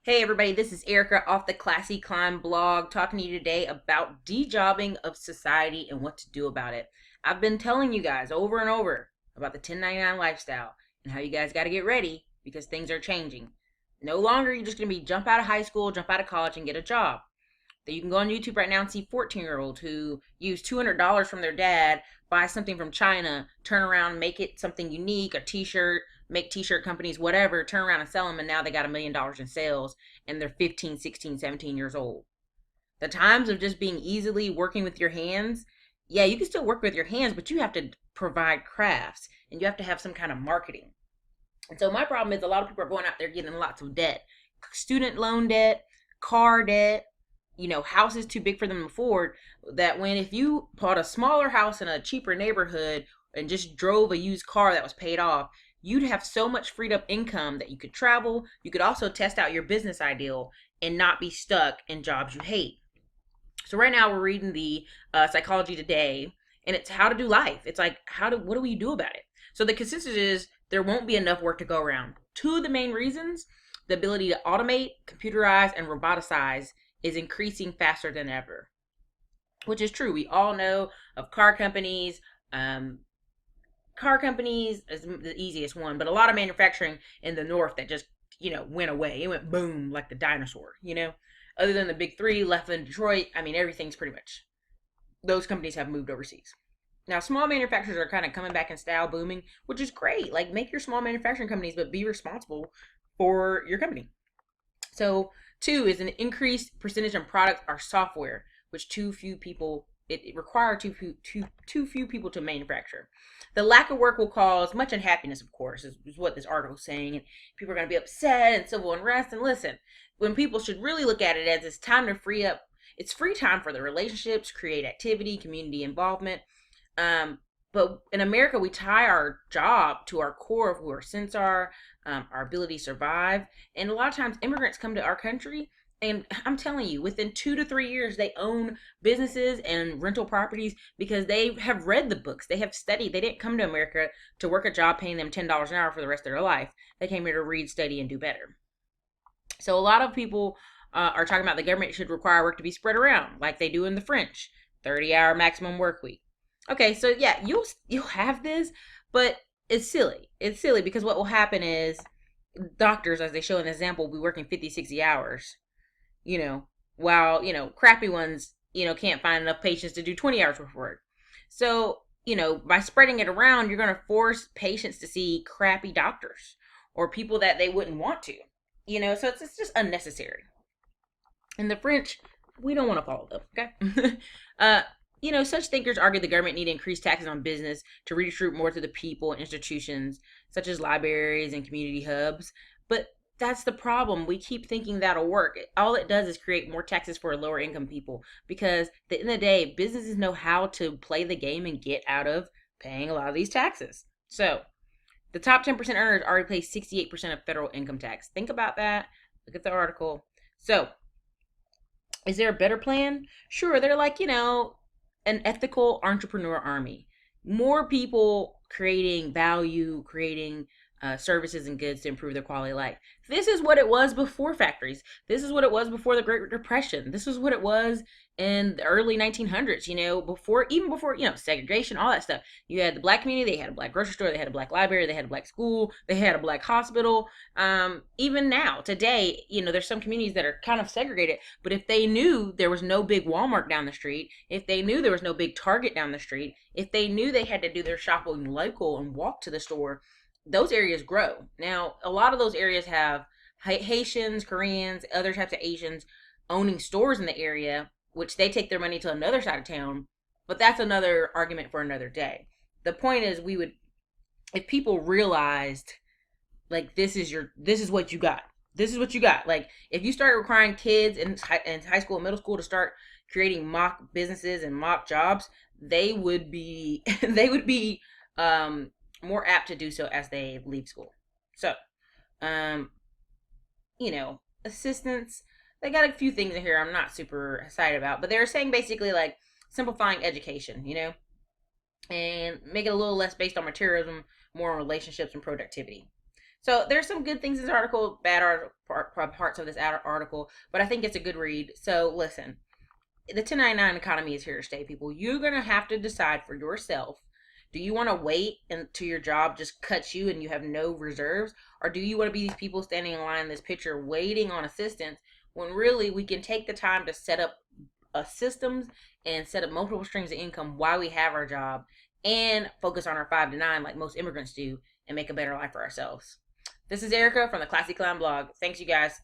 Hey everybody, this is Erica off the Classy Climb blog talking to you today about dejobbing of society and what to do about it. I've been telling you guys over and over about the 1099 lifestyle and how you guys got to get ready because things are changing. No longer you're just going to be jump out of high school, jump out of college and get a job. That you can go on YouTube right now and see 14-year-olds who use $200 from their dad, buy something from China, turn around, make it something unique, a t-shirt, make t-shirt companies, whatever, turn around and sell them, and now they got $1 million in sales, and they're 15, 16, 17 years old. The times of just being easily working with your hands, yeah, you can still work with your hands, but you have to provide crafts, and you have to have some kind of marketing. And so my problem is a lot of people are going out there getting lots of debt. Student loan debt, car debt, houses too big for them to afford, that when if you bought a smaller house in a cheaper neighborhood and just drove a used car that was paid off, you'd have so much freed up income that you could travel. You could also test out your business ideal and not be stuck in jobs you hate. So right now we're reading the Psychology Today, and it's how to do life. It's like what do we do about it? So the consensus is there won't be enough work to go around. Two of the main reasons: the ability to automate, computerize, and roboticize is increasing faster than ever, which is true. We all know of car companies. Car companies is the easiest one, but a lot of manufacturing in the north that just went away. It went boom like the dinosaur. Other than the big three left in Detroit, I mean everything's pretty much, those companies have moved overseas. Now small manufacturers are kind of coming back in style, booming, which is great. Like, make your small manufacturing companies, but be responsible for your company. So two is an increased percentage of products are software, which it requires too few people to manufacture. The lack of work will cause much unhappiness, of course, is what this article is saying. And people are going to be upset and civil unrest. And listen, when people should really look at it as it's time to free up, it's free time for the relationships, create activity, community involvement. But in America, we tie our job to our core of who our sense are, our ability to survive. And a lot of times immigrants come to our country, and I'm telling you, within 2 to 3 years, they own businesses and rental properties because they have read the books. They have studied. They didn't come to America to work a job paying them $10 an hour for the rest of their life. They came here to read, study, and do better. So a lot of people are talking about the government should require work to be spread around like they do in the French, 30-hour maximum work week. Okay, so yeah, you'll have this, but it's silly. It's silly because what will happen is doctors, as they show in the example, will be working 50, 60 hours, while, crappy ones, can't find enough patients to do 20 hours worth of work. So, by spreading it around, you're going to force patients to see crappy doctors or people that they wouldn't want to, so it's just unnecessary. In the French, we don't want to follow them, okay? Such thinkers argue the government need to increase taxes on business to redistribute more to the people and institutions, such as libraries and community hubs. But that's the problem. We keep thinking that'll work. All it does is create more taxes for lower income people, because at the end of the day, businesses know how to play the game and get out of paying a lot of these taxes. So the top 10% earners already pay 68% of federal income tax. Think about that. Look at the article. So is there a better plan? Sure. They're like, an ethical entrepreneur army. More people creating value, creating services and goods to improve their quality of life. This is what it was before factories. This is what it was before the Great Depression. This is what it was in the early 1900s, before segregation, all that stuff. You had the black community, they had a black grocery store, they had a black library, they had a black school, they had a black hospital. Even now, today, there's some communities that are kind of segregated, but if they knew there was no big Walmart down the street, if they knew there was no big Target down the street, if they knew they had to do their shopping local and walk to the store, those areas grow. Now, a lot of those areas have Haitians, Koreans, other types of Asians owning stores in the area, which they take their money to another side of town. But that's another argument for another day. The point is, if people realized, like, this is what you got. This is what you got. Like, if you started requiring kids in high school and middle school to start creating mock businesses and mock jobs, they would be more apt to do so as they leave school. So, assistance, they got a few things in here I'm not super excited about, but they're saying basically like simplifying education, and make it a little less based on materialism, more on relationships and productivity. So there's some good things in this article, bad parts of this article, but I think it's a good read. So listen, the 1099 economy is here to stay, people. You're going to have to decide for yourself. Do you want to wait until your job just cuts you and you have no reserves? Or do you want to be these people standing in line in this picture waiting on assistance when really we can take the time to set up systems and set up multiple streams of income while we have our job and focus on our 5 to 9 like most immigrants do and make a better life for ourselves? This is Erica from the Classy Clown blog. Thanks, you guys.